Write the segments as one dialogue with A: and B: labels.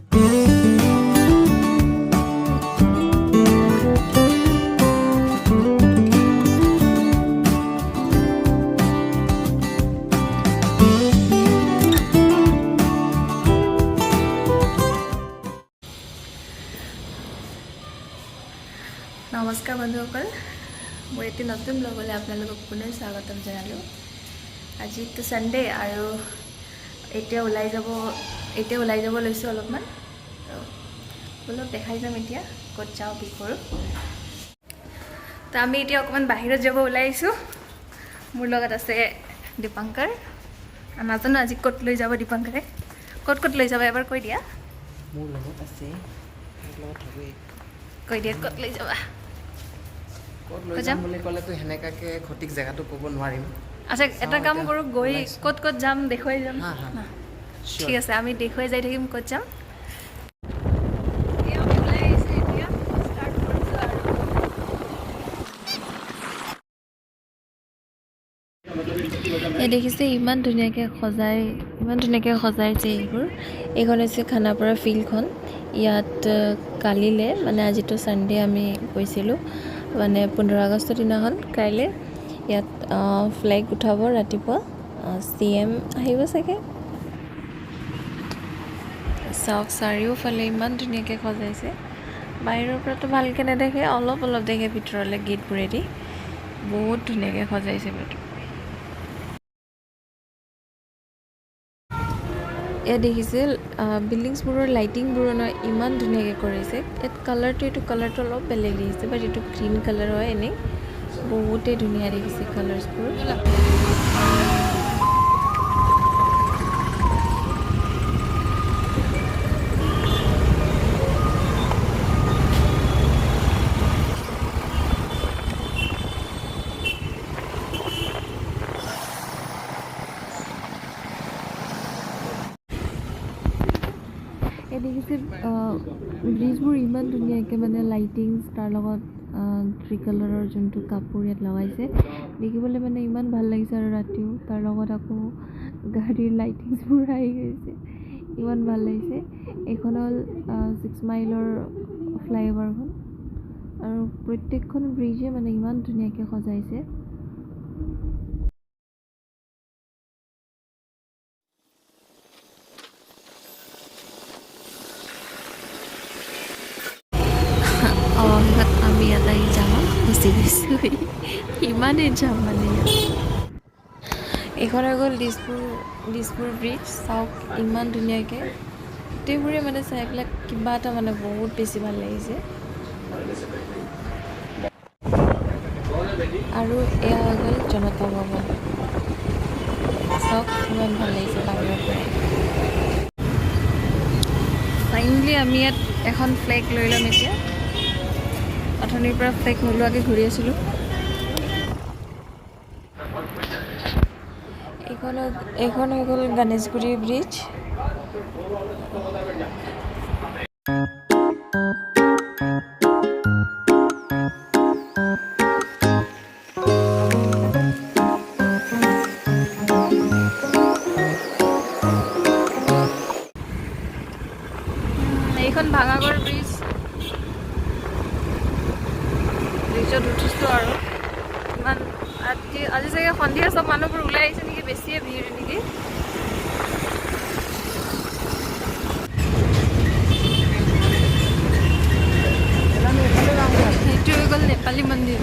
A: নমস্কাৰ বন্ধুসকল, মোৰ এটি নতুন ব্লগলৈ আপোনালোকক পুনৰ স্বাগতম জনালোঁ। আজিতো সানডে আৰু এতিয়া ওলাই যাব লৈছোঁ অলপমান। অলপ দেখাই যাম এতিয়া ক'ত যাওঁ কি কৰোঁ। তো আমি এতিয়া অকণমান বাহিৰত যাব ওলাই আহিছোঁ। মোৰ লগত আছে দীপাংকৰ। নাজানো আজি ক'ত লৈ যাব দীপাংকৰে। ক'ত লৈ যাব এবাৰ কৈ দিয়া।
B: মোৰ লগত আছে,
A: কৈ দিয়া ক'ত লৈ যাবা।
B: ক'ত লৈ যাম বুলি ক'লেতো সেনেকাকৈ সঠিক জেগাটো ক'ব নোৱাৰিম।
A: আচ্ছা, এটা কাম কৰোঁ, গৈ ক'ত যাম দেখুৱাই যাম। ঠিক আছে, আমি দেখুৱাই যাই থাকিম ক'ত যাম। দেখিছে ইমান ধুনীয়াকৈ সজাইছে এইবোৰ। এইখন হৈছে খানাপাৰা ফিল্ডখন। ইয়াত কালিলৈ মানে আজিতো ছানডে আমি গৈছিলোঁ, মানে 15 আগষ্টৰ দিনাখন কাইলৈ ইয়াত ফ্লেগ উঠাব ৰাতিপুৱা। CM আহিব চাগে। চাওক চাৰিওফালে ইমান ধুনীয়াকৈ সজাইছে। বাহিৰৰ পৰাতো ভালকৈ নেদেখে, অলপ দেখে ভিতৰলৈ গেটবোৰেদি। বহুত ধুনীয়াকৈ সজাইছে ভিতৰত। ইয়াত দেখিছিল বিল্ডিংছবোৰৰ লাইটিংবোৰো ইমান ধুনীয়াকৈ কৰিছে। ইয়াত এইটো কালাৰটো অলপ বেলেগ দেখিছে, বাট এইটো গ্ৰীণ কালাৰ হয়। এনেই বহুতেই ধুনীয়া দেখিছে কালাৰ্ছবোৰ। দেখিছে ব্ৰিজবোৰ ইমান ধুনীয়াকৈ মানে লাইটিংছ, তাৰ লগত 3 কালাৰৰ যোনটো কাপোৰ ইয়াত লগাইছে, দেখিবলৈ মানে ইমান ভাল লাগিছে। আৰু ৰাতিও তাৰ লগত আকৌ গাড়ীৰ লাইটিংছবোৰ আহি গৈছে, ইমান ভাল লাগিছে। এইখন হ'ল 6 মাইলৰ ফ্লাইঅভাৰখন। আৰু প্ৰত্যেকখন ব্ৰিজে মানে ইমান ধুনীয়াকৈ সজাইছে। আমি এটা জামত ফচি গৈছোঁ, ইমানেই যাম মানে। এইখন হৈ গ'ল দিছপুৰ ব্ৰিজ। চাওক ইমান ধুনীয়াকৈ গোটেইবোৰে মানে চাই পেলাই কিবা এটা মানে বহুত বেছি ভাল লাগিছে। আৰু এয়া হৈ গ'ল জনতা ভৱন। চাওক ইমান ভাল লাগিছে বাহিৰৰ পৰাই। ফাইনেলি আমি ইয়াত এখন ফ্লেগ লৈ ল'ম এতিয়া। অথনিৰ পৰা ফ্লেগ নোলোৱাকৈ ঘূৰি আছিলোঁ। এইখন হৈ গ'ল গণেশগুৰি ব্ৰিজ। এইখন ভাঙাগড় ব্ৰিজত উঠিছোঁ। আৰু ইমান আজি চাগে সন্ধিয়া চব মানুহবোৰ ওলাই আহিছে নেকি, বেছিয়ে ভিৰ নেকি। সেইটো হৈ গ'ল নেপালী মন্দিৰ।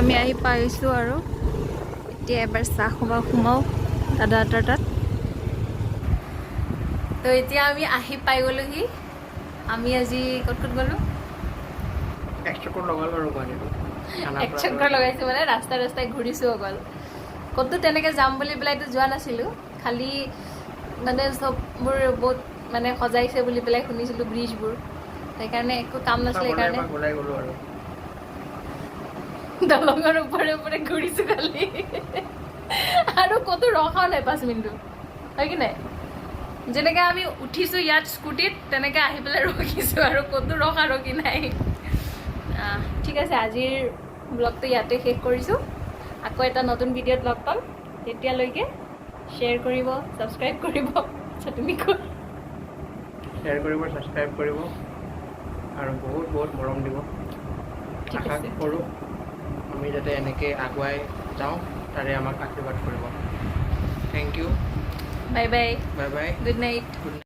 A: আমি আহি পাইছোঁ আৰু এতিয়া এবাৰ চাহ সোমাও দাদা এটাৰ তাত। তো এতিয়া আমি আহি পাই গ'লোহি। আমি আজি ক'ত গ'লোঁ?
B: এক চক্কৰ
A: লগাইছোঁ, মানে ৰাস্তাই ঘূৰিছোঁ অকল। ক'তো তেনেকৈ যাম বুলি পেলাইতো যোৱা নাছিলোঁ। খালি মানে চববোৰ বহুত মানে সজাইছে বুলি পেলাই শুনিছিলোঁ ব্ৰিজবোৰ, সেইকাৰণে একো কাম নাছিলে। সেইকাৰণে দলঙৰ ওপৰে ঘূৰিছোঁ খালি, আৰু ক'তো ৰখাও নাই 5 মিনিটো, হয় কি নাই? যেনেকৈ আমি উঠিছোঁ ইয়াত স্কুটিত, তেনেকৈ আহি পেলাই ৰখিছোঁ, আৰু ক'তো ৰখি নাই। ঠিক আছে, আজিৰ ব্লগটো ইয়াতে শেষ কৰিছোঁ। আকৌ এটা নতুন ভিডিঅ'ত লগ পাম। তেতিয়ালৈকে শ্বেয়াৰ কৰিব, ছাবস্ক্ৰাইব কৰিব। তুমি কোৱা।
B: শ্বেয়াৰ কৰিব, ছাবস্ক্ৰাইব কৰিব আৰু বহুত বহুত মৰম দিব।
A: ঠিক
B: আশা
A: আছে।
B: কৰোঁ আমি যাতে এনেকৈ আগুৱাই যাওঁ, তাৰে আমাক আশীৰ্বাদ কৰিব। Thank you.
A: Bye bye.
B: Bye bye.
A: Good night.
B: Good